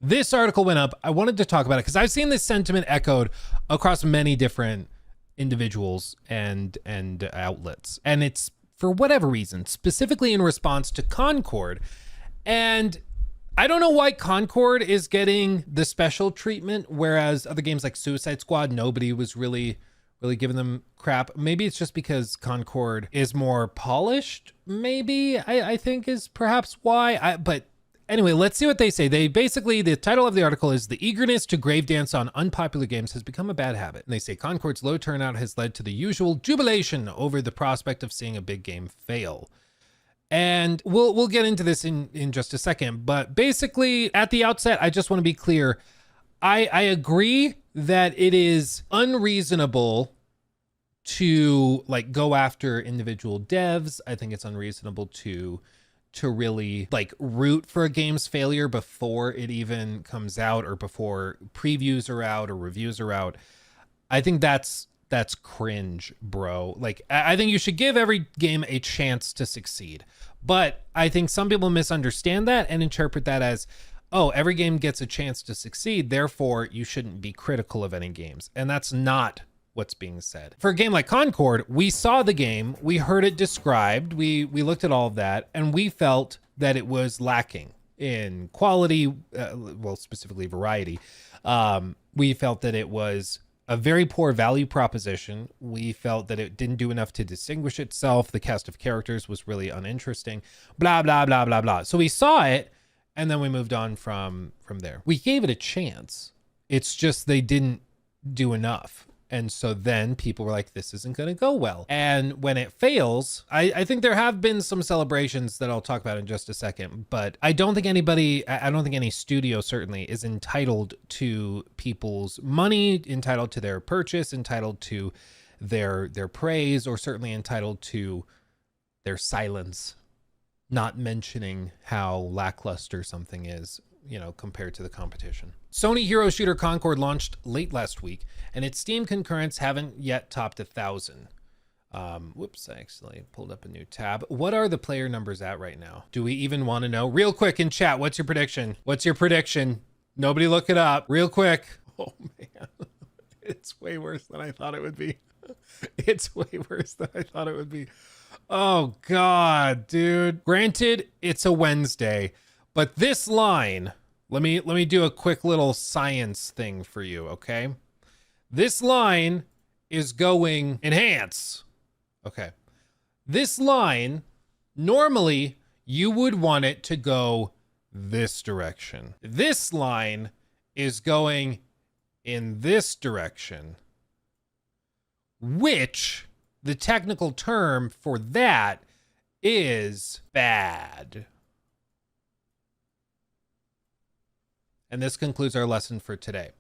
This article went up. I wanted to talk about it because I've seen this sentiment echoed across many different individuals and outlets. And it's for whatever reason, specifically in response to Concord. And I don't know why Concord is getting the special treatment, whereas other games like Suicide Squad, nobody was really giving them crap. Maybe it's just because Concord is more polished, maybe, I think is perhaps why. But anyway, let's see what they say. The title of the article is "The Eagerness to Grave Dance on Unpopular Games Has Become a Bad Habit." And they say Concord's low turnout has led to the usual jubilation over the prospect of seeing a big game fail. And we'll get into this in just a second. But basically, at the outset, I just want to be clear. I agree that it is unreasonable to like go after individual devs. I think it's unreasonable to really like root for a game's failure before it even comes out or before previews are out or reviews are out. I think that's cringe, bro. Like, I think you should give every game a chance to succeed. But I think some people misunderstand that and interpret that as, oh, every game gets a chance to succeed, therefore you shouldn't be critical of any games. And that's not what's being said. For a game like Concord, we saw the game, we heard it described, we looked at all of that, and we felt that it was lacking in quality, well, specifically variety. We felt that it was a very poor value proposition. We felt that it didn't do enough to distinguish itself. The cast of characters was really uninteresting, blah, blah, blah, blah, blah. So we saw it, and then we moved on from there. We gave it a chance. It's just they didn't do enough. And so then people were like, this isn't going to go well. And when it fails, I think there have been some celebrations that I'll talk about in just a second, but I don't think any studio certainly is entitled to people's money, entitled to their purchase, entitled to their praise, or certainly entitled to their silence, not mentioning how lackluster something is, compared to the competition. Sony hero shooter Concord launched late last week, and its Steam concurrents haven't yet topped 1,000. Whoops, I actually pulled up a new tab. What are the player numbers at right now? Do we even want to know? Real quick in chat, what's your prediction? What's your prediction? Nobody look it up. Real quick. Oh man, it's way worse than I thought it would be. It's way worse than I thought it would be. Oh God, dude. Granted, it's a Wednesday, but this line, let me do a quick little science thing for you, okay? This line is going enhance. Okay. This line, normally you would want it to go this direction. This line is going in this direction, which the technical term for that is bad. And this concludes our lesson for today.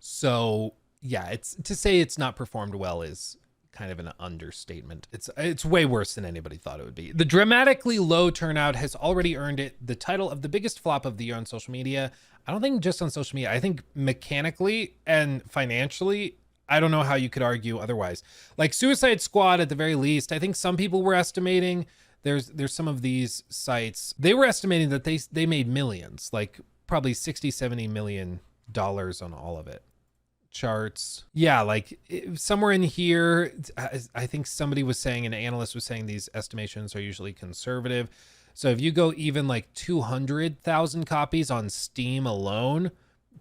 So yeah, it's not performed well is kind of an understatement. It's way worse than anybody thought it would be. The dramatically low turnout has already earned it the title of the biggest flop of the year on social media. I don't think just on social media. I think mechanically and financially, I don't know how you could argue otherwise. Like Suicide Squad, at the very least, I think some people were estimating, there's some of these sites, they were estimating that they made millions, like probably 60-70 million dollars on all of it. Charts, yeah, like somewhere in here, I think somebody was saying, an analyst was saying, these estimations are usually conservative. So if you go even like 200,000 copies on Steam alone,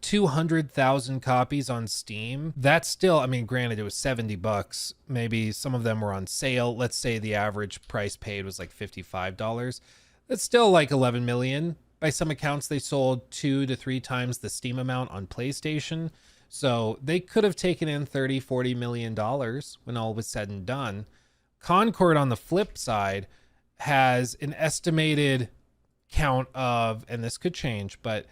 200,000 copies on Steam, that's still, I mean, granted it was $70, maybe some of them were on sale. Let's say the average price paid was like $55. That's still like 11 million. By some accounts, they sold 2 to 3 times the Steam amount on PlayStation. So they could have taken in $30-40 million when all was said and done. Concord, on the flip side, has an estimated count of, and this could change, but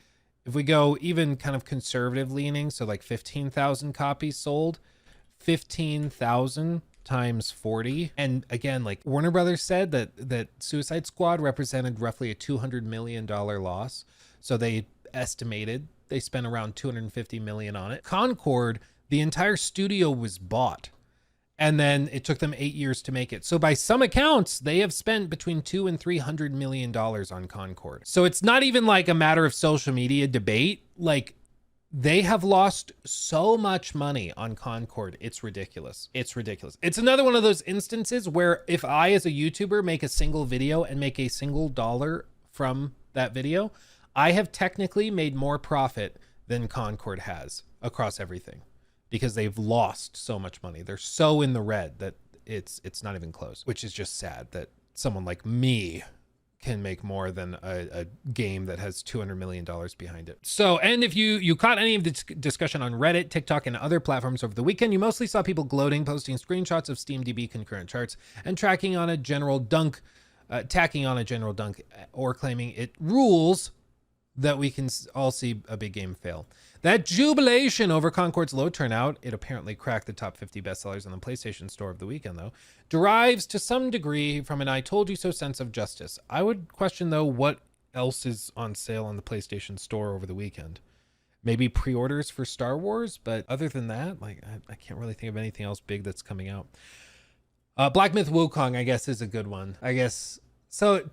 if we go even kind of conservative leaning, so like 15,000 copies sold, 15,000 times 40. And again, like Warner Brothers said that Suicide Squad represented roughly a $200 million loss. So they estimated they spent around $250 million on it. Concord, the entire studio was bought. And then it took them 8 years to make it. So by some accounts, they have spent between $200 and $300 million on Concord. So it's not even like a matter of social media debate. Like, they have lost so much money on Concord. It's ridiculous. It's ridiculous. It's another one of those instances where if I, as a YouTuber, make a single video and make a single dollar from that video, I have technically made more profit than Concord has across everything, because they've lost so much money. They're so in the red that it's not even close, which is just sad that someone like me can make more than a game that has $200 million behind it. So, and if you caught any of the discussion on Reddit, TikTok, and other platforms over the weekend, you mostly saw people gloating, posting screenshots of SteamDB concurrent charts and tacking on a general dunk, or claiming it rules that we can all see a big game fail. That jubilation over Concord's low turnout, it apparently cracked the top 50 bestsellers on the PlayStation Store of the weekend, though, derives to some degree from an I told you so sense of justice. I would question, though, what else is on sale on the PlayStation Store over the weekend. Maybe pre-orders for Star Wars, but other than that, like, I can't really think of anything else big that's coming out. Black Myth Wukong, I guess, is a good one. I guess. So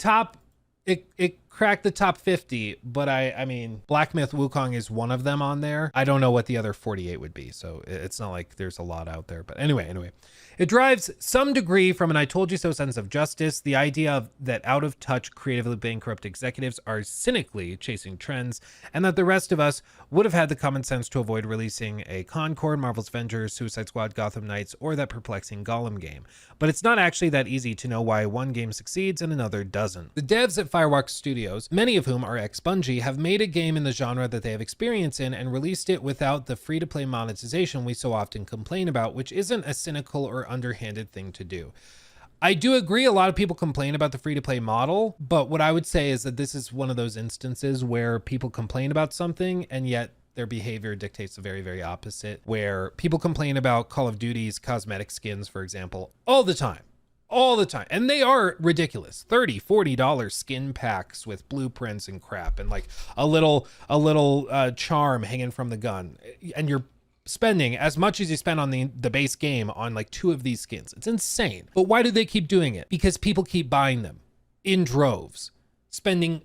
it cracked the top 50, but I mean, Black Myth Wukong is one of them on there. I don't know what the other 48 would be, so it's not like there's a lot out there. But anyway, it drives some degree from an I told you so sense of justice, the idea of that out of touch, creatively bankrupt executives are cynically chasing trends, and that the rest of us would have had the common sense to avoid releasing a Concord, Marvel's Avengers, Suicide Squad, Gotham Knights, or that perplexing Gollum game. But it's not actually that easy to know why one game succeeds and another doesn't. The devs at Firewalk Studios, many of whom are ex-Bungie, have made a game in the genre that they have experience in and released it without the free-to-play monetization we so often complain about, which isn't a cynical or underhanded thing to do. I do agree a lot of people complain about the free-to-play model, but what I would say is that this is one of those instances where people complain about something and yet their behavior dictates the very, very opposite, where people complain about Call of Duty's cosmetic skins, for example, all the time. And they are ridiculous. $30-$40 skin packs with blueprints and crap, and like a little charm hanging from the gun. And you're spending as much as you spend on the base game on like 2 of these skins. It's insane. But why do they keep doing it? Because people keep buying them in droves, spending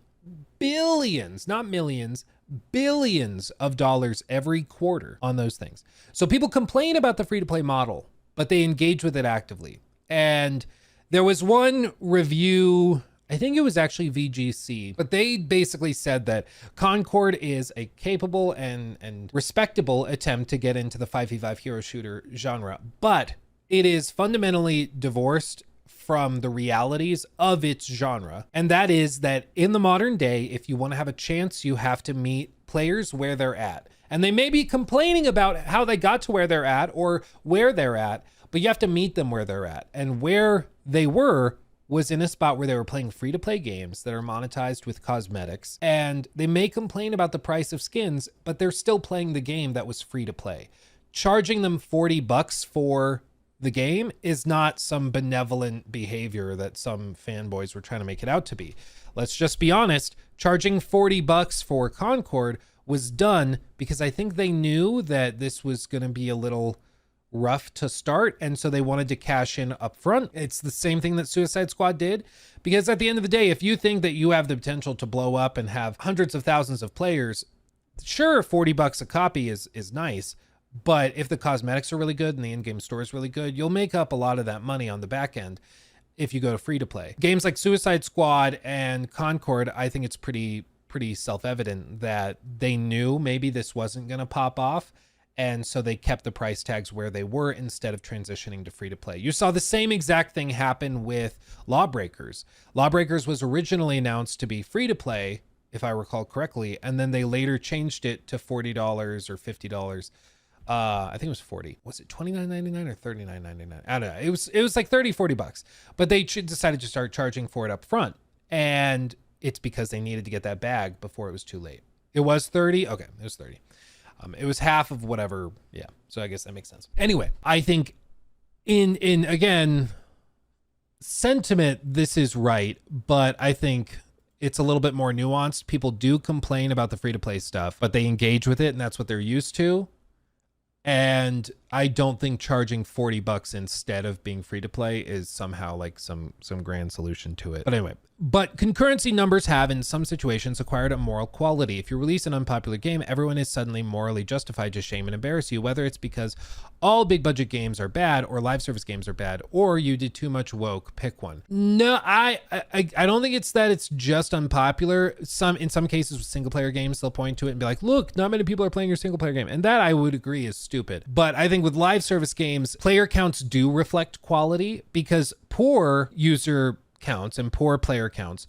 billions, not millions, billions of dollars every quarter on those things. So people complain about the free-to-play model, but they engage with it actively. And there was one review, I think it was actually VGC, but they basically said that Concord is a capable and respectable attempt to get into the 5v5 hero shooter genre, but it is fundamentally divorced from the realities of its genre. And that is that in the modern day, if you want to have a chance, you have to meet players where they're at. And they may be complaining about how they got to where they're at or where they're at, but you have to meet them where they're at. And where they were was in a spot where they were playing free-to-play games that are monetized with cosmetics. And they may complain about the price of skins, but they're still playing the game that was free-to-play. Charging them $40 for the game is not some benevolent behavior that some fanboys were trying to make it out to be. Let's just be honest. Charging $40 for Concord was done because I think they knew that this was going to be a little rough to start, and so they wanted to cash in up front. It's the same thing that Suicide Squad did, because at the end of the day, if you think that you have the potential to blow up and have hundreds of thousands of players, sure, $40 a copy is nice, but if the cosmetics are really good and the in-game store is really good, you'll make up a lot of that money on the back end if you go to free to play. Games like Suicide Squad and Concord, I think it's pretty self-evident that they knew maybe this wasn't going to pop off, and so they kept the price tags where they were instead of transitioning to free to play. You saw the same exact thing happen with Lawbreakers. Lawbreakers was originally announced to be free to play, if I recall correctly, and then they later changed it to $40 or $50. I think it was 40. Was it $29.99 or $39.99? I don't know. It was like $30-$40, but they decided to start charging for it up front, and it's because they needed to get that bag before it was too late. It was 30. Okay, it was 30. It was half of whatever. Yeah. So I guess that makes sense. Anyway, I think in again, sentiment, this is right, but I think it's a little bit more nuanced. People do complain about the free to play stuff, but they engage with it, and that's what they're used to. And I don't think charging $40 instead of being free to play is somehow like some grand solution to it. But anyway, but concurrency numbers have in some situations acquired a moral quality. If you release an unpopular game, everyone is suddenly morally justified to shame and embarrass you, whether it's because all big budget games are bad or live service games are bad, or you did too much woke. Pick one. No, I don't think it's that it's just unpopular. In some cases with single player games, they'll point to it and be like, look, not many people are playing your single player game. And that I would agree is stupid. But I think with live service games, player counts do reflect quality, because poor user counts and poor player counts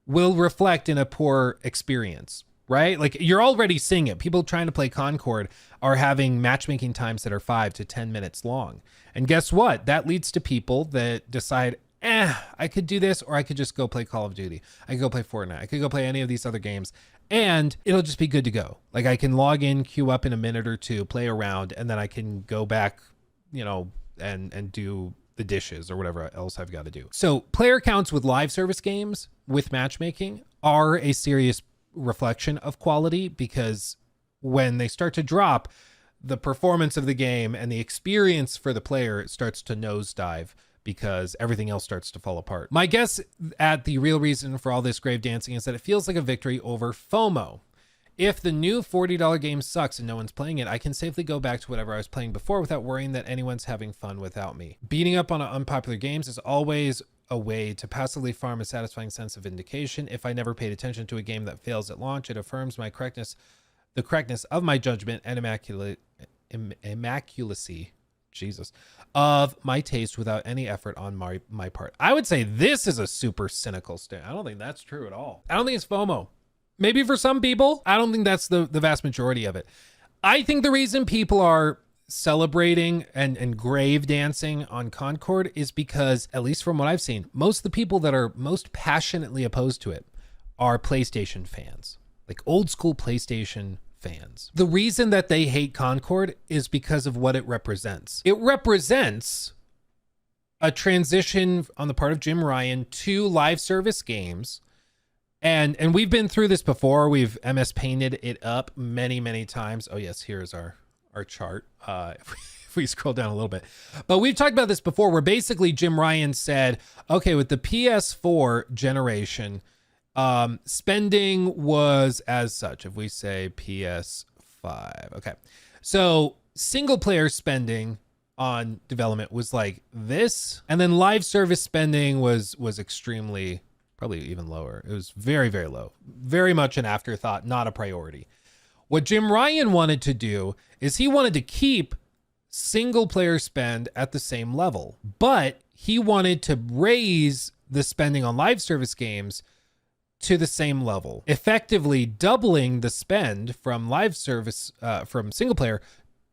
will reflect in a poor experience, right? Like, you're already seeing it. People trying to play Concord are having matchmaking times that are 5 to 10 minutes long. And guess what? That leads to people that decide, I could do this, or I could just go play Call of Duty. I could go play Fortnite. I could go play any of these other games, and it'll just be good to go. Like, I can log in, queue up in a minute or two, play around, and then I can go back, and do the dishes or whatever else I've got to do. So player counts with live service games with matchmaking are a serious reflection of quality, because when they start to drop, the performance of the game and the experience for the player starts to nosedive, because everything else starts to fall apart. My guess at the real reason for all this grave dancing is that it feels like a victory over FOMO. If the new $40 game sucks and no one's playing it, I can safely go back to whatever I was playing before without worrying that anyone's having fun without me. Beating up on unpopular games is always a way to passively farm a satisfying sense of vindication. If I never paid attention to a game that fails at launch, it affirms the correctness of my judgment and immaculacy, Jesus, of my taste without any effort on my part. I would say this is a super cynical stand. I don't think that's true at all. I don't think it's FOMO. Maybe for some people, I don't think that's the vast majority of it. I think the reason people are celebrating and grave dancing on Concord is because, at least from what I've seen, most of the people that are most passionately opposed to it are PlayStation fans, like old school PlayStation fans. The reason that they hate Concord is because of what it represents. It represents a transition on the part of Jim Ryan to live service games. And we've been through this before. We've MS painted it up many times. Oh yes, here's our chart. If we scroll down a little bit, but we've talked about this before, where basically Jim Ryan said, okay, with the PS4 generation, spending was as such. If we say PS5, okay, so single player spending on development was like this, and then live service spending was extremely, probably even lower. It was very low, very much an afterthought, not a priority. What Jim Ryan wanted to do is he wanted to keep single player spend at the same level, but he wanted to raise the spending on live service games to the same level, effectively doubling the spend from live service, from single player,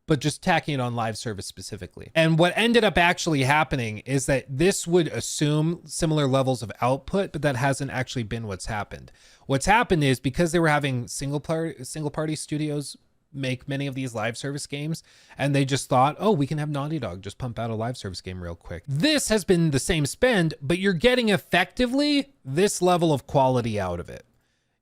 but just tacking it on live service specifically. And what ended up actually happening is that this would assume similar levels of output, but that hasn't actually been what's happened. What's happened is, because they were having single party studios make many of these live service games, and they just thought, oh, we can have Naughty Dog just pump out a live service game real quick. This has been the same spend, but you're getting effectively this level of quality out of it.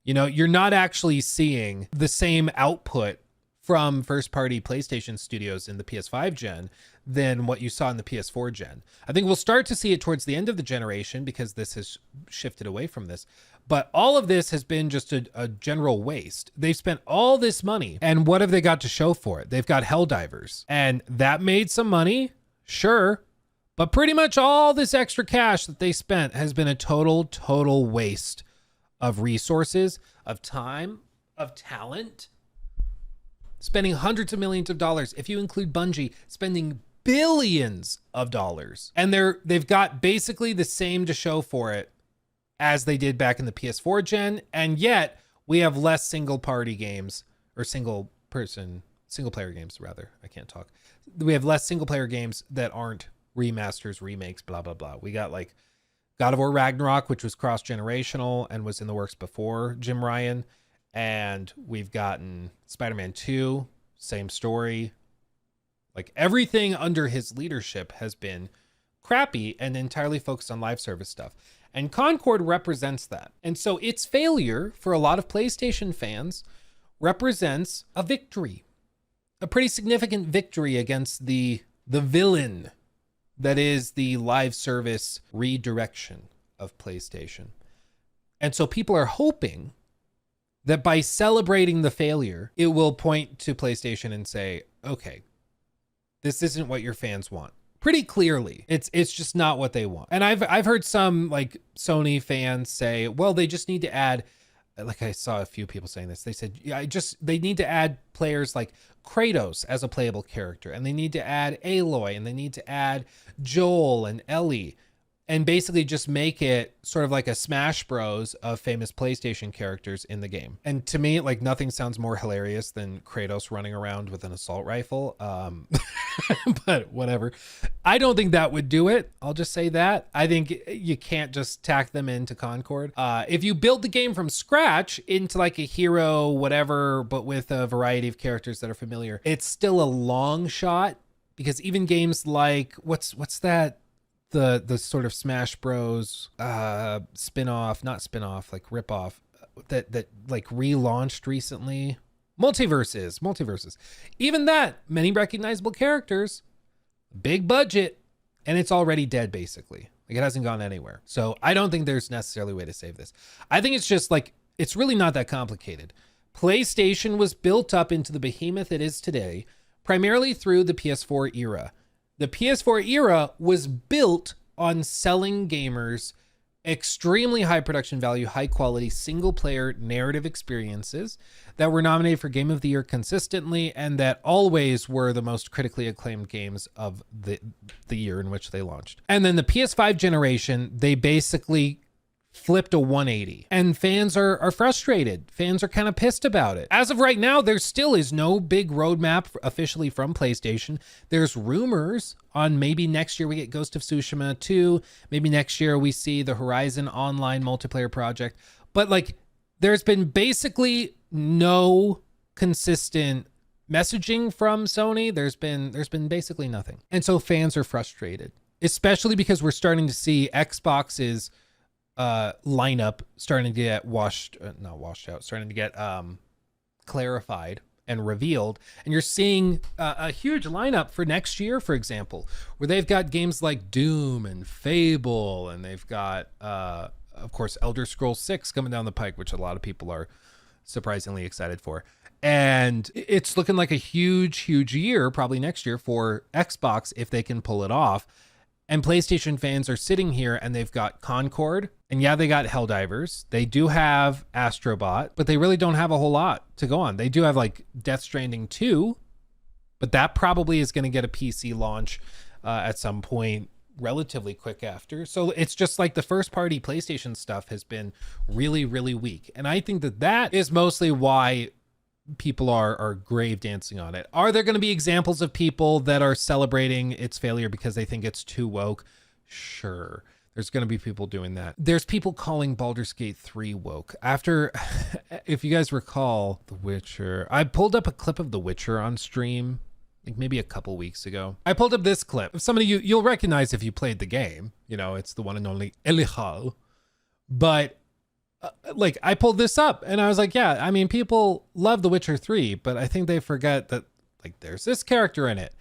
You're not actually seeing the same output from first-party PlayStation studios in the PS5 gen than what you saw in the PS4 gen. I think we'll start to see it towards the end of the generation, because this has shifted away from this. But all of this has been just a general waste. They've spent all this money, and what have they got to show for it? They've got Helldivers, and that made some money, sure, but pretty much all this extra cash that they spent has been a total waste of resources, of time, of talent. Spending hundreds of millions of dollars, if you include Bungie, spending billions of dollars. And they've got basically the same to show for it as they did back in the PS4 gen, and yet we have less single party games, or single player games rather. I can't talk. We have less single player games that aren't remasters, remakes, blah, blah, blah. We got like God of War Ragnarok, which was cross-generational and was in the works before Jim Ryan. And we've gotten Spider-Man 2, same story. Like, everything under his leadership has been crappy and entirely focused on live service stuff. And Concord represents that. And so its failure for a lot of PlayStation fans represents a victory a pretty significant victory against the villain that is the live service redirection of PlayStation. And so people are hoping that by celebrating the failure, it will point to PlayStation and say, okay, this isn't what your fans want. Pretty clearly, it's just not what they want. And I've heard some like Sony fans say, well, they just need to add, like I saw a few people saying this. They said, yeah, they need to add players like Kratos as a playable character, and they need to add Aloy, and they need to add Joel and Ellie, and basically just make it sort of like a Smash Bros of famous PlayStation characters in the game. And to me, like, nothing sounds more hilarious than Kratos running around with an assault rifle. But whatever. I don't think that would do it. I'll just say that. I think you can't just tack them into Concord. If you build the game from scratch into like a hero, whatever, but with a variety of characters that are familiar, it's still a long shot, because even games like, what's that? The sort of Smash Bros spin-off, not spin-off, like rip-off that like relaunched recently. Multiverses. Even that, many recognizable characters, big budget, and it's already dead basically. Like, it hasn't gone anywhere. So I don't think there's necessarily a way to save this. I think it's just like, it's really not that complicated. PlayStation was built up into the behemoth it is today, primarily through the PS4 era. The PS4 era was built on selling gamers extremely high production value, high quality, single player narrative experiences that were nominated for Game of the Year consistently, and that always were the most critically acclaimed games of the year in which they launched. And then the PS5 generation, they basically flipped a 180, and fans are frustrated. Fans are kind of pissed about it. As of right now, there still is no big roadmap officially from PlayStation. There's rumors on maybe next year we get Ghost of Tsushima 2. Maybe next year we see the Horizon Online multiplayer project. But like, there's been basically no consistent messaging from Sony. There's been basically nothing. And so fans are frustrated, especially because we're starting to see Xbox's lineup starting to get starting to get clarified and revealed, and you're seeing a huge lineup for next year, for example, where they've got games like Doom and Fable, and they've got of course Elder Scrolls 6 coming down the pike, which a lot of people are surprisingly excited for. And it's looking like a huge year probably next year for Xbox if they can pull it off. And PlayStation fans are sitting here and they've got Concord, and yeah, they got Helldivers. They do have Astrobot, but they really don't have a whole lot to go on. They do have like Death Stranding 2, but that probably is going to get a PC launch at some point relatively quick after. So it's just like the first party PlayStation stuff has been really weak. And I think that is mostly why people are grave dancing on it. Are there going to be examples of people that are celebrating its failure because they think it's too woke? Sure. There's going to be people doing that. There's people calling Baldur's Gate 3 woke. After, if you guys recall, The Witcher, I pulled up a clip of The Witcher on stream, like maybe a couple weeks ago. I pulled up this clip. Some of you'll recognize if you played the game. You know, it's the one and only Elihal. But like, I pulled this up and I was like, yeah, I mean, people love The Witcher 3, but I think they forget that like there's this character in it.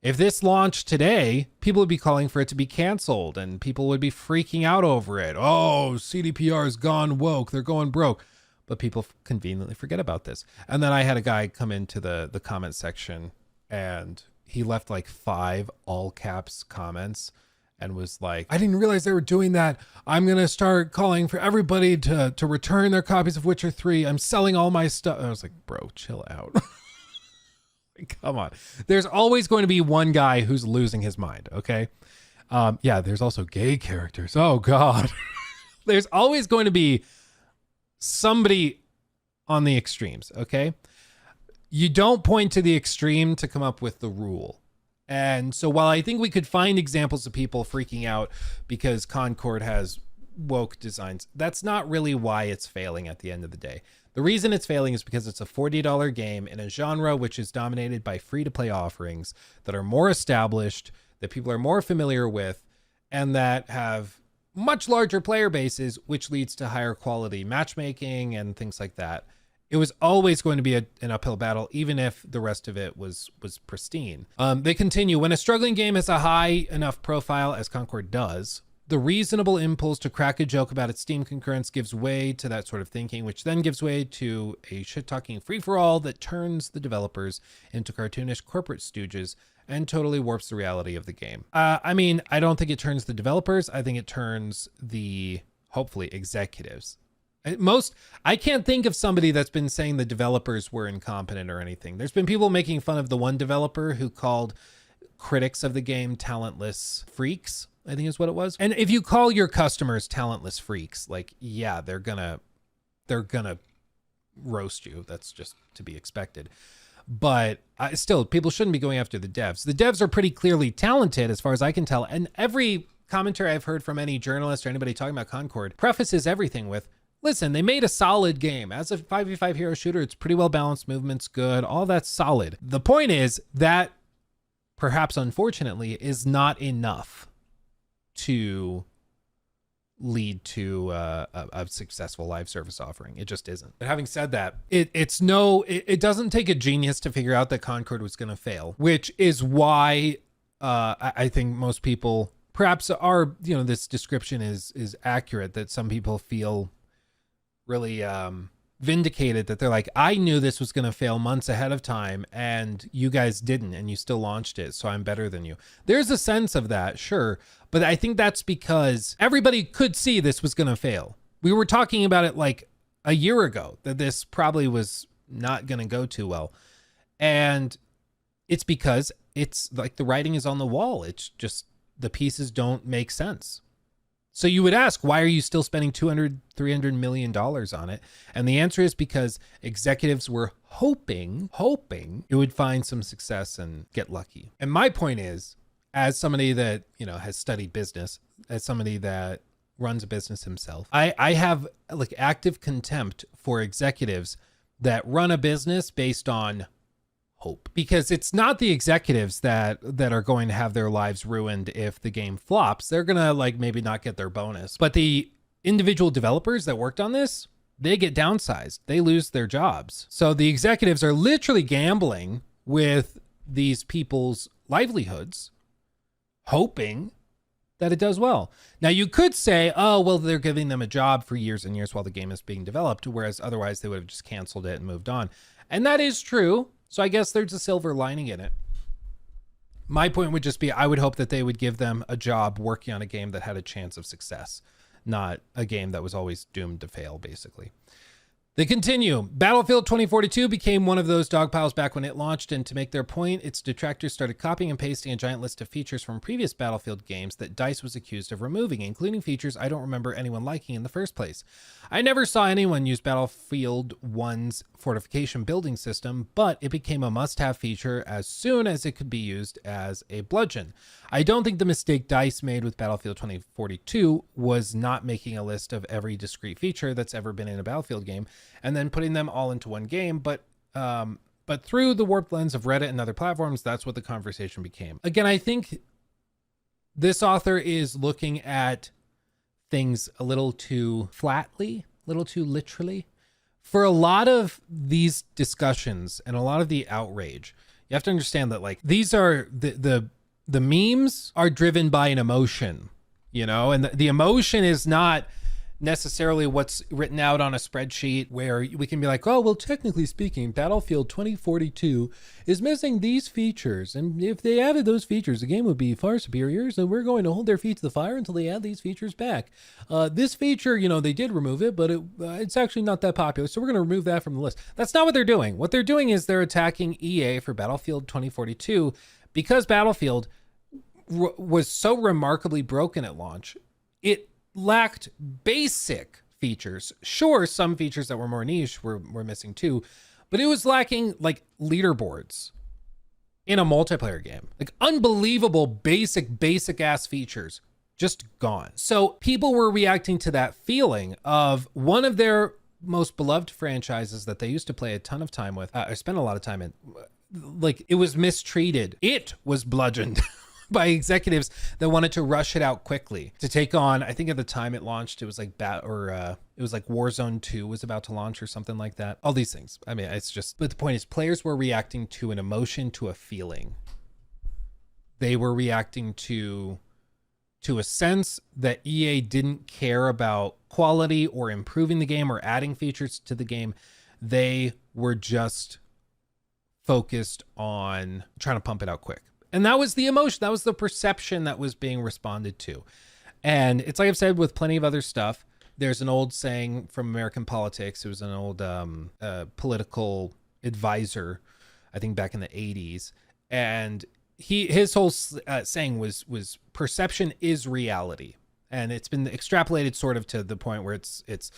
If this launched today, people would be calling for it to be canceled and people would be freaking out over it. Oh, CDPR's gone woke. They're going broke. But people conveniently forget about this. And then I had a guy come into the comment section and he left like 5 all caps comments and was like, I didn't realize they were doing that. I'm going to start calling for everybody to return their copies of Witcher 3. I'm selling all my stuff. I was like, bro, chill out. Like, come on. There's always going to be one guy who's losing his mind, okay? Yeah, there's also gay characters. Oh, God. There's always going to be somebody on the extremes, okay? You don't point to the extreme to come up with the rule. And so while I think we could find examples of people freaking out because Concord has woke designs, that's not really why it's failing at the end of the day. The reason it's failing is because it's a $40 game in a genre which is dominated by free-to-play offerings that are more established, that people are more familiar with, and that have much larger player bases, which leads to higher quality matchmaking and things like that. It was always going to be an uphill battle, even if the rest of it was pristine. They continue, when a struggling game has a high enough profile, as Concord does, the reasonable impulse to crack a joke about its Steam concurrence gives way to that sort of thinking, which then gives way to a shit-talking free-for-all that turns the developers into cartoonish corporate stooges and totally warps the reality of the game. I mean, I don't think it turns the developers. I think it turns the, hopefully, executives. I can't think of somebody that's been saying the developers were incompetent or anything. There's been people making fun of the one developer who called critics of the game talentless freaks, I think is what it was. And if you call your customers talentless freaks, like, yeah, they're gonna roast you. That's just to be expected. But still, people shouldn't be going after the devs. The devs are pretty clearly talented as far as I can tell. And every commentary I've heard from any journalist or anybody talking about Concord prefaces everything with, listen, they made a solid game. As a 5v5 hero shooter, it's pretty well balanced, movements good, all that's solid. The point is that, perhaps unfortunately, is not enough to lead to a successful live service offering. It just isn't. But having said that, it doesn't take a genius to figure out that Concord was going to fail, which is why I think most people perhaps are, this description is accurate, that some people feel really vindicated, that they're like, I knew this was going to fail months ahead of time and you guys didn't, and you still launched it, so I'm better than you. There's a sense of that, sure, but I think that's because everybody could see this was going to fail. We were talking about it like a year ago, that this probably was not going to go too well, and it's because it's like the writing is on the wall. It's just the pieces don't make sense. So you would ask, why are you still spending $200-300 million on it? And the answer is because executives were hoping it would find some success and get lucky. And my point is, as somebody that, has studied business, as somebody that runs a business himself, I have like active contempt for executives that run a business based on hope, because it's not the executives that are going to have their lives ruined if the game flops. They're gonna like maybe not get their bonus, but the individual developers that worked on this, they get downsized, they lose their jobs. So the executives are literally gambling with these people's livelihoods, hoping that it does well. Now you could say, oh, well, they're giving them a job for years and years while the game is being developed, whereas otherwise they would have just canceled it and moved on. And that is true. So I guess there's a silver lining in it. My point would just be, I would hope that they would give them a job working on a game that had a chance of success, not a game that was always doomed to fail, basically. They continue. Battlefield 2042 became one of those dog piles back when it launched, and to make their point, its detractors started copying and pasting a giant list of features from previous Battlefield games that DICE was accused of removing, including features I don't remember anyone liking in the first place. I never saw anyone use Battlefield 1's fortification building system, but it became a must-have feature as soon as it could be used as a bludgeon. I don't think the mistake DICE made with Battlefield 2042 was not making a list of every discrete feature that's ever been in a Battlefield game and then putting them all into one game, but through the warped lens of Reddit and other platforms, that's what the conversation became. Again, I think this author is looking at things a little too flatly, a little too literally. For a lot of these discussions and a lot of the outrage, you have to understand that like these are the memes are driven by an emotion, and the emotion is not necessarily what's written out on a spreadsheet where we can be like, oh, well, technically speaking, Battlefield 2042 is missing these features. And if they added those features, the game would be far superior. So we're going to hold their feet to the fire until they add these features back. This feature, they did remove it, but it's actually not that popular. So we're going to remove that from the list. That's not what they're doing. What they're doing is they're attacking EA for Battlefield 2042 because Battlefield was so remarkably broken at launch. It lacked basic features. Sure, some features that were more niche were missing too, but it was lacking like leaderboards in a multiplayer game. Like unbelievable basic ass features just gone. So people were reacting to that feeling of one of their most beloved franchises that they used to play a ton of time with, or spend a lot of time in, like it was mistreated. It was bludgeoned. by executives that wanted to rush it out quickly to take on, I think at the time it launched, it was like it was like Warzone 2 was about to launch or something like that. All these things. I mean, it's just, but the point is players were reacting to an emotion, to a feeling. They were reacting to a sense that EA didn't care about quality or improving the game or adding features to the game. They were just focused on trying to pump it out quick. And that was the emotion. That was the perception that was being responded to. And it's like I've said with plenty of other stuff. There's an old saying from American politics. It was an old political advisor, I think back in the 80s. And his whole saying was perception is reality. And it's been extrapolated sort of to the point where it's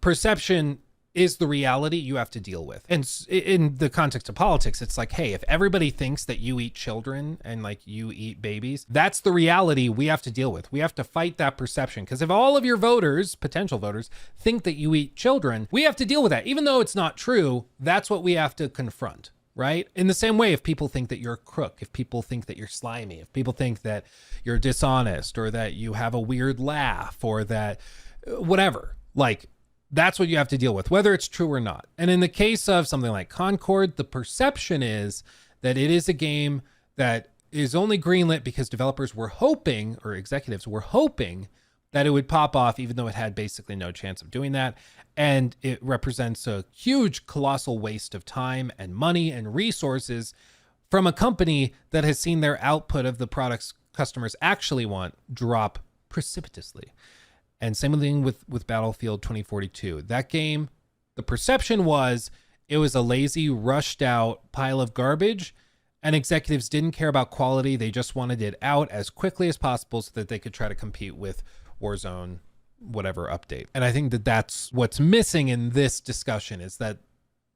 perception is the reality you have to deal with. And in the context of politics, it's like, hey, if everybody thinks that you eat children and like you eat babies, that's the reality we have to deal with. We have to fight that perception. Because if all of your voters, potential voters, think that you eat children, we have to deal with that. Even though it's not true, that's what we have to confront, right? In the same way, if people think that you're a crook, if people think that you're slimy, if people think that you're dishonest or that you have a weird laugh or that whatever, like, that's what you have to deal with, whether it's true or not. And in the case of something like Concord, the perception is that it is a game that is only greenlit because developers were hoping, or executives were hoping, that it would pop off, even though it had basically no chance of doing that. And it represents a huge, colossal waste of time and money and resources from a company that has seen their output of the products customers actually want drop precipitously. And same thing with Battlefield 2042. That game, the perception was it was a lazy, rushed out pile of garbage, and executives didn't care about quality. They just wanted it out as quickly as possible so that they could try to compete with Warzone, whatever update. And I think that that's what's missing in this discussion is that,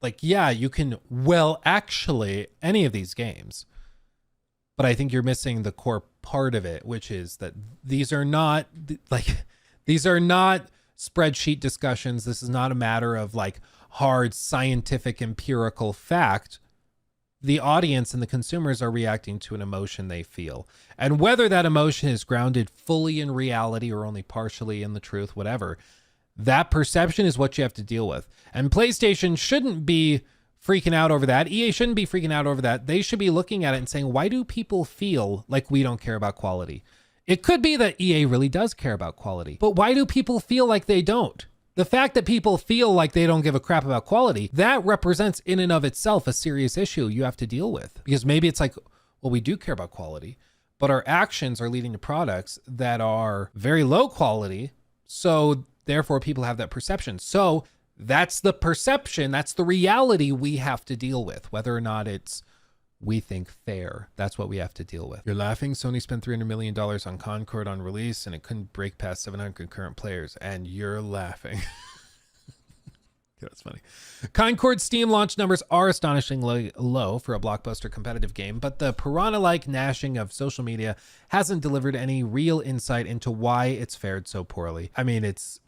like, yeah, you can, well, actually, any of these games, but I think you're missing the core part of it, which is that these are not, like, these are not spreadsheet discussions. This is not a matter of like hard scientific empirical fact. The audience and the consumers are reacting to an emotion they feel. And whether that emotion is grounded fully in reality or only partially in the truth, whatever, that perception is what you have to deal with. And PlayStation shouldn't be freaking out over that. EA shouldn't be freaking out over that. They should be looking at it and saying, why do people feel like we don't care about quality? It could be that EA really does care about quality, but why do people feel like they don't? The fact that people feel like they don't give a crap about quality, that represents in and of itself a serious issue you have to deal with. Because maybe it's like, well, we do care about quality, but our actions are leading to products that are very low quality. So therefore people have that perception. So that's the perception. That's the reality we have to deal with, whether or not it's we think fair. That's what we have to deal with. You're laughing. Sony spent $300 million on Concord on release and it couldn't break past 700 concurrent players. And you're laughing. That's funny. Concord's Steam launch numbers are astonishingly low for a blockbuster competitive game, but the piranha-like gnashing of social media hasn't delivered any real insight into why it's fared so poorly. I mean, it's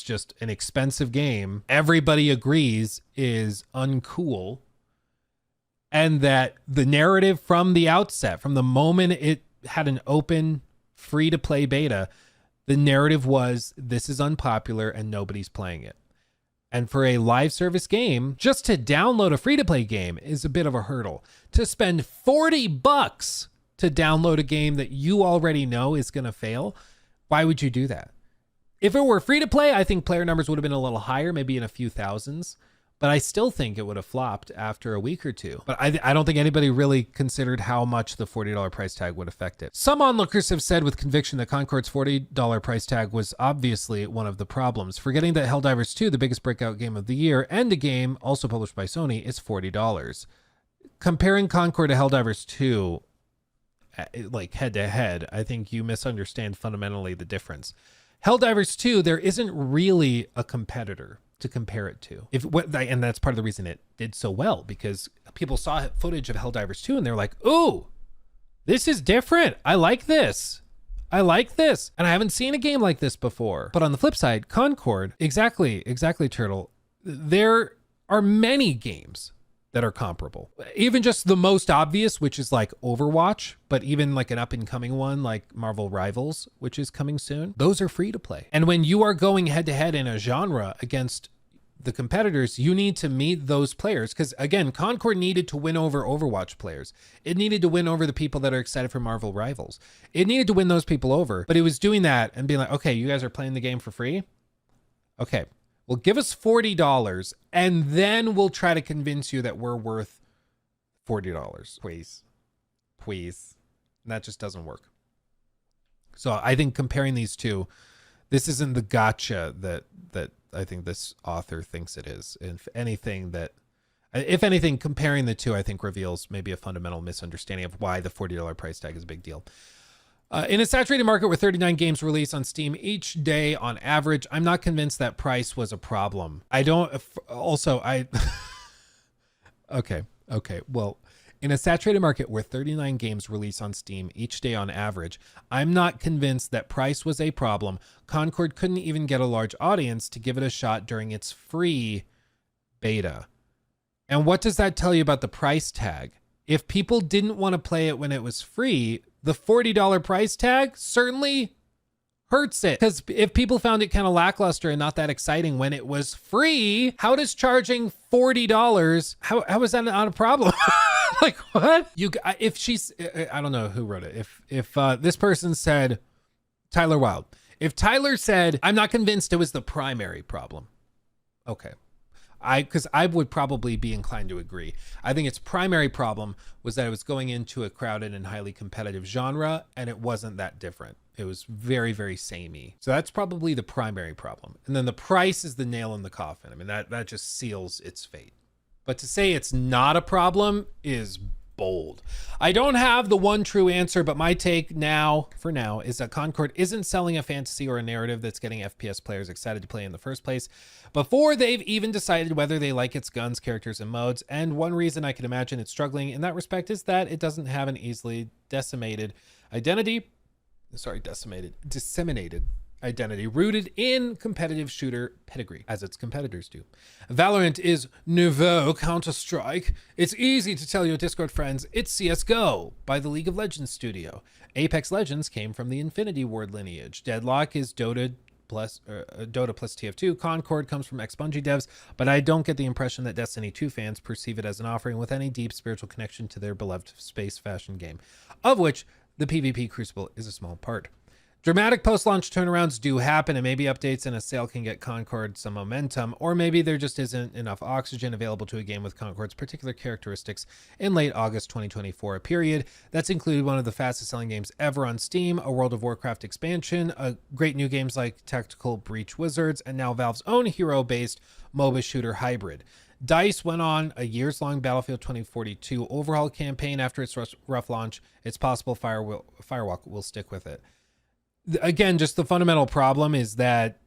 just an expensive game. Everybody agrees is uncool. And that the narrative from the outset, from the moment it had an open, free-to-play beta, the narrative was, this is unpopular and nobody's playing it. And for a live service game, just to download a free-to-play game is a bit of a hurdle. To spend $40 to download a game that you already know is going to fail, why would you do that? If it were free-to-play, I think player numbers would have been a little higher, maybe in a few thousands. But I still think it would have flopped after a week or two. But I don't think anybody really considered how much the $40 price tag would affect it. Some onlookers have said with conviction that Concord's $40 price tag was obviously one of the problems, forgetting that Helldivers 2, the biggest breakout game of the year, and a game also published by Sony, is $40. Comparing Concord to Helldivers 2, like head to head, I think you misunderstand fundamentally the difference. Helldivers 2, there isn't really a competitor to compare it to. And that's part of the reason it did so well, because people saw footage of Helldivers 2 and they're like, ooh, this is different. I like this. And I haven't seen a game like this before. But on the flip side, Concord, exactly, Turtle. There are many games that are comparable. Even just the most obvious, which is like Overwatch, but even like an up and coming one like Marvel Rivals, which is coming soon, those are free to play. And when you are going head to head in a genre against the competitors, you need to meet those players. Because again, Concord needed to win over Overwatch players. It needed to win over the people that are excited for Marvel Rivals. It needed to win those people over, but it was doing that and being like, okay, you guys are playing the game for free. Okay, well, give us $40 and then we'll try to convince you that we're worth $40. Please. And that just doesn't work. So I think comparing these two, this isn't the gotcha that I think this author thinks it is. If anything, comparing the two, I think reveals maybe a fundamental misunderstanding of why the $40 price tag is a big deal. In a saturated market with 39 games released on Steam each day on average, I'm not convinced that price was a problem. Okay. Well, in a saturated market where 39 games release on Steam each day on average, I'm not convinced that price was a problem. Concord couldn't even get a large audience to give it a shot during its free beta. And what does that tell you about the price tag? If people didn't want to play it when it was free, the $40 price tag certainly hurts it. Because if people found it kind of lackluster and not that exciting when it was free, how does charging $40, how is that not a problem? Like, what? I don't know who wrote it. If this person said, Tyler Wilde, if Tyler said, I'm not convinced it was the primary problem. Okay. Because I would probably be inclined to agree. I think its primary problem was that it was going into a crowded and highly competitive genre, and it wasn't that different. It was very, very samey. So that's probably the primary problem. And then the price is the nail in the coffin. I mean, that just seals its fate. But to say it's not a problem is bold. I don't have the one true answer, but my take for now, is that Concord isn't selling a fantasy or a narrative that's getting FPS players excited to play in the first place before they've even decided whether they like its guns, characters, and modes. And one reason I can imagine it's struggling in that respect is that it doesn't have an easily disseminated identity rooted in competitive shooter pedigree, as its competitors do. Valorant is nouveau Counter-Strike. It's easy to tell your Discord friends it's CSGO by the League of Legends studio. Apex Legends came from the Infinity Ward lineage. Deadlock is Dota plus TF2. Concord comes from ex-Bungie devs, but I don't get the impression that Destiny 2 fans perceive it as an offering with any deep spiritual connection to their beloved space fashion game, of which the PvP Crucible is a small part. Dramatic post-launch turnarounds do happen, and maybe updates and a sale can get Concord some momentum, or maybe there just isn't enough oxygen available to a game with Concord's particular characteristics in late August 2024, a period that's included one of the fastest selling games ever on Steam, a World of Warcraft expansion, great new games like Tactical Breach Wizards, and now Valve's own hero-based MOBA shooter hybrid. DICE went on a years-long Battlefield 2042 overhaul campaign after its rough launch. It's possible Firewalk will stick with it. Again, just the fundamental problem is that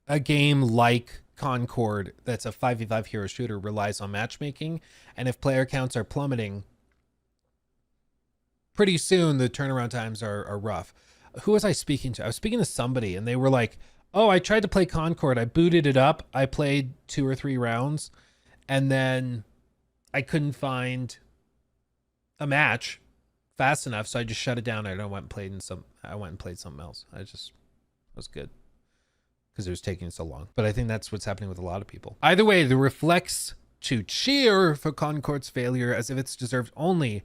a game like Concord that's a 5v5 hero shooter relies on matchmaking, and if player counts are plummeting, pretty soon the turnaround times are rough. Who was I speaking to? I was speaking to somebody, and they were like, oh, I tried to play Concord. I booted it up. I played 2 or 3 rounds, and then I couldn't find a match fast enough, so I just shut it down. I went and played something else. It was good because it was taking so long. But I think that's what's happening with a lot of people. Either way, the reflex to cheer for Concord's failure as if it's deserved only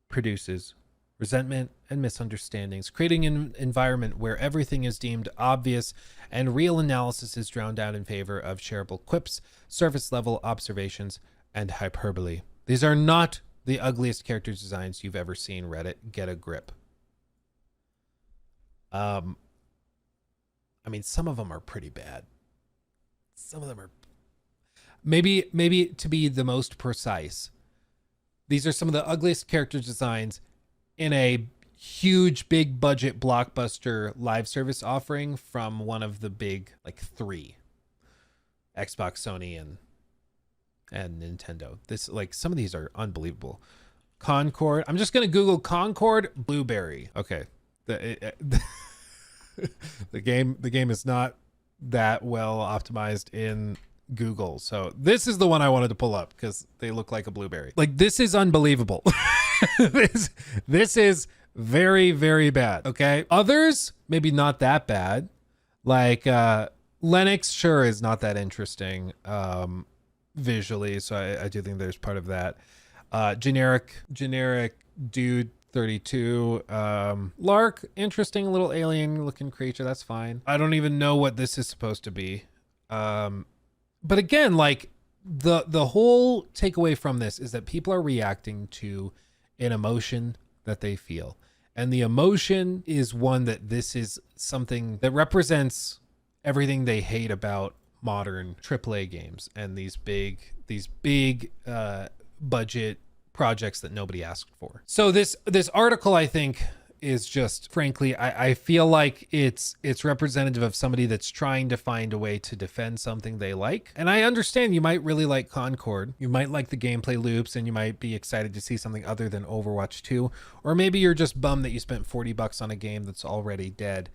produces resentment and misunderstandings, creating an environment where everything is deemed obvious and real analysis is drowned out in favor of shareable quips, surface level observations, and hyperbole. These are not the ugliest character designs you've ever seen. Reddit, get a grip. I mean, some of them are pretty bad. Some of them are maybe to be the most precise. These are some of the ugliest character designs in a huge, big budget blockbuster live service offering from one of the big, like 3, Xbox, Sony, and Nintendo. This, like, some of these are unbelievable. Concord. I'm just going to Google Concord Blueberry. Okay. The game is not that well optimized in Google. So this is the one I wanted to pull up because they look like a blueberry. Like, this is unbelievable. this is very, very bad. Okay. Others, maybe not that bad. Like Lennox, sure, is not that interesting visually. So I do think there's part of that. Generic dude 32. Lark, interesting little alien looking creature. That's fine. I don't even know what this is supposed to be. But again, like the whole takeaway from this is that people are reacting to an emotion that they feel. And the emotion is one that this is something that represents everything they hate about modern AAA games and these big budget projects that nobody asked for. So this article, I think, is just, frankly, I feel like it's representative of somebody that's trying to find a way to defend something they like. And I understand you might really like Concord. You might like the gameplay loops and you might be excited to see something other than Overwatch 2. Or maybe you're just bummed that you spent $40 on a game that's already dead.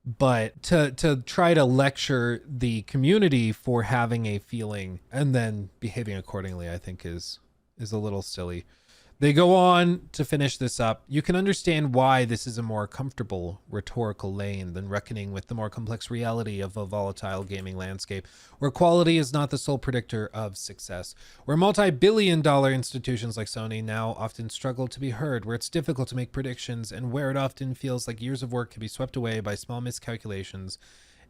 But to try to lecture the community for having a feeling and then behaving accordingly, I think is a little silly. They go on to finish this up. You can understand why this is a more comfortable rhetorical lane than reckoning with the more complex reality of a volatile gaming landscape, where quality is not the sole predictor of success, where multi-billion-dollar institutions like Sony now often struggle to be heard, where it's difficult to make predictions, and where it often feels like years of work can be swept away by small miscalculations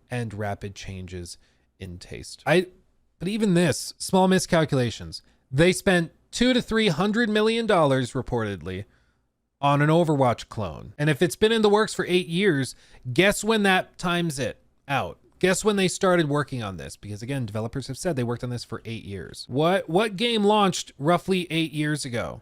and rapid changes in taste. But even this, small miscalculations, they spent $200 to $300 million reportedly on an Overwatch clone. And if it's been in the works for 8 years, guess when that times it out? Guess when they started working on this? Because again, developers have said they worked on this for 8 years. What game launched roughly 8 years ago?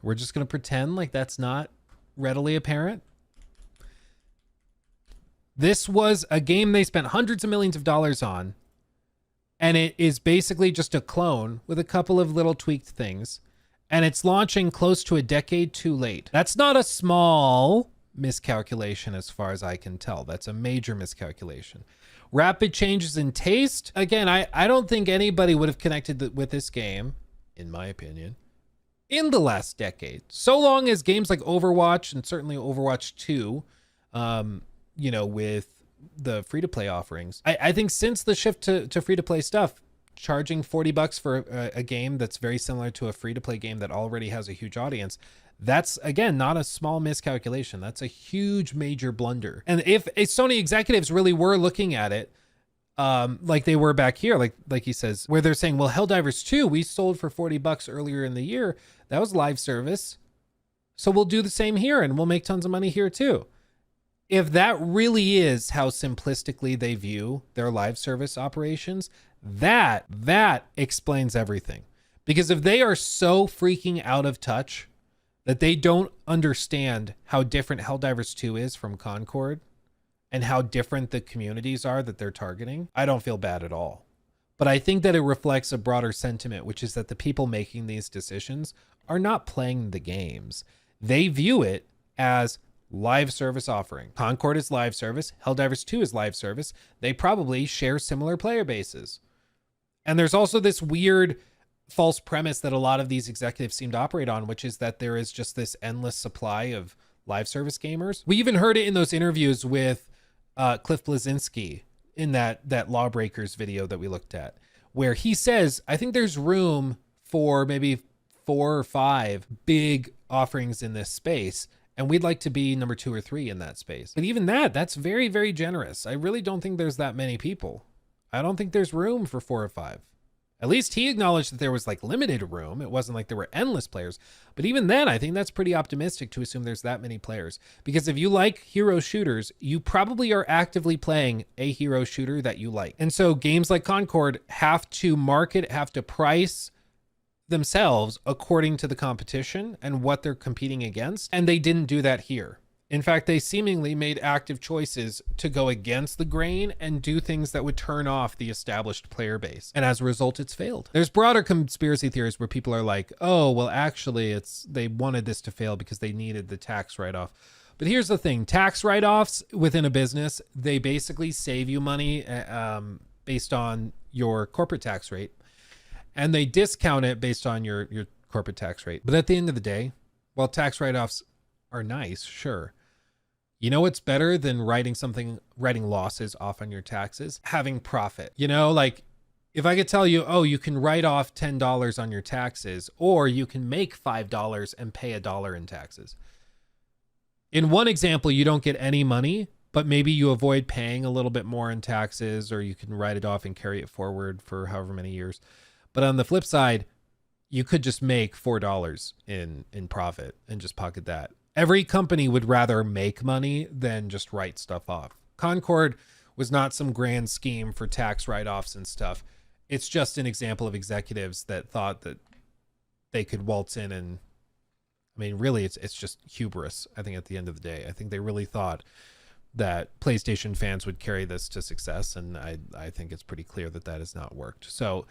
We're just going to pretend like that's not readily apparent. This was a game they spent hundreds of millions of dollars on, and it is basically just a clone with a couple of little tweaked things, and it's launching close to a decade too late. That's not a small miscalculation as far as I can tell. That's a major miscalculation. Rapid changes in taste. Again, I don't think anybody would have connected with this game, in my opinion, in the last decade. So long as games like Overwatch and certainly Overwatch 2, with the free-to-play offerings, I think since the shift to free-to-play stuff, charging $40 for a game that's very similar to a free-to-play game that already has a huge audience, that's, again, not a small miscalculation. That's a huge, major blunder. And if Sony executives really were looking at it, like they were back here, like he says, where they're saying, well, Helldivers 2, we sold for $40 earlier in the year. That was live service. So we'll do the same here and we'll make tons of money here too. If that really is how simplistically they view their live service operations, that explains everything. Because if they are so freaking out of touch that they don't understand how different Helldivers 2 is from Concord and how different the communities are that they're targeting, I don't feel bad at all. But I think that it reflects a broader sentiment, which is that the people making these decisions are not playing the games. They view it as live service offering. Concord is live service. Helldivers 2 is live service. They probably share similar player bases. And there's also this weird false premise that a lot of these executives seem to operate on, which is that there is just this endless supply of live service gamers. We even heard it in those interviews with Cliff Bleszinski in that Lawbreakers video that we looked at, where he says, I think there's room for maybe 4 or 5 big offerings in this space, and we'd like to be number 2 or 3 in that space. But even that's very, very generous. I really don't think there's that many people. I don't think there's room for 4 or 5. At least he acknowledged that there was like limited room. It wasn't like there were endless players. But even then, I think that's pretty optimistic to assume there's that many players. Because if you like hero shooters, you probably are actively playing a hero shooter that you like. And so games like Concord have to price themselves according to the competition and what they're competing against. And they didn't do that here. In fact, they seemingly made active choices to go against the grain and do things that would turn off the established player base. And as a result, it's failed. There's broader conspiracy theories where people are like, oh, well, actually, they wanted this to fail because they needed the tax write-off. But here's the thing. Tax write-offs within a business, they basically save you money based on your corporate tax rate. And they discount it based on your corporate tax rate. But at the end of the day, while tax write-offs are nice, sure. You know what's better than writing losses off on your taxes? Having profit. You know, like if I could tell you, oh, you can write off $10 on your taxes, or you can make $5 and pay $1 in taxes. In one example, you don't get any money, but maybe you avoid paying a little bit more in taxes, or you can write it off and carry it forward for however many years. But on the flip side, you could just make $4 in profit and just pocket that. Every company would rather make money than just write stuff off. Concord was not some grand scheme for tax write-offs and stuff. It's just an example of executives that thought that they could waltz in and, I mean, really, it's just hubris, I think, at the end of the day. I think they really thought that PlayStation fans would carry this to success, and I think it's pretty clear that that has not worked. So,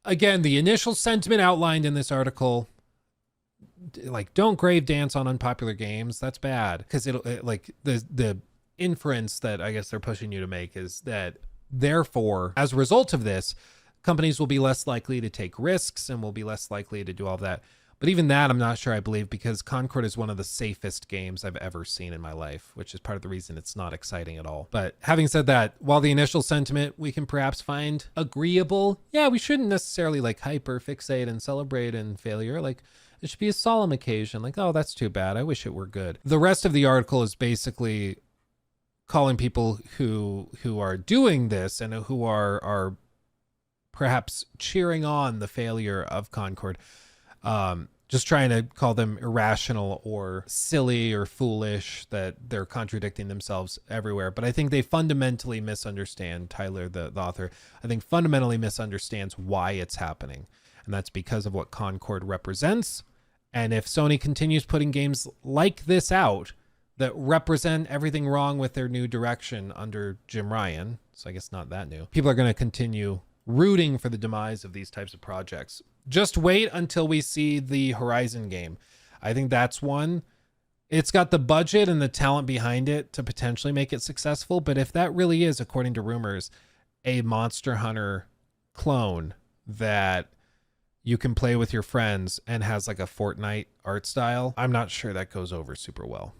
again, the initial sentiment outlined in this article, like, don't grave dance on unpopular games. That's bad, because the inference that I guess they're pushing you to make is that, therefore, as a result of this, companies will be less likely to take risks and will be less likely to do all that. But even that, I'm not sure I believe, because Concord is one of the safest games I've ever seen in my life, which is part of the reason it's not exciting at all. But having said that, while the initial sentiment we can perhaps find agreeable, yeah, we shouldn't necessarily like hyper fixate and celebrate in failure. Like, it should be a solemn occasion. Like, oh, that's too bad. I wish it were good. The rest of the article is basically calling people who are doing this and who are perhaps cheering on the failure of Concord, just trying to call them irrational or silly or foolish, that they're contradicting themselves everywhere. But I think they fundamentally misunderstand, Tyler, the author, I think fundamentally misunderstands why it's happening. And that's because of what Concord represents. And if Sony continues putting games like this out that represent everything wrong with their new direction under Jim Ryan, so I guess not that new, people are going to continue rooting for the demise of these types of projects. Just wait until we see the Horizon game. I think that's one. It's got the budget and the talent behind it to potentially make it successful. But if that really is, according to rumors, a Monster Hunter clone that you can play with your friends and has like a Fortnite art style, I'm not sure that goes over super well.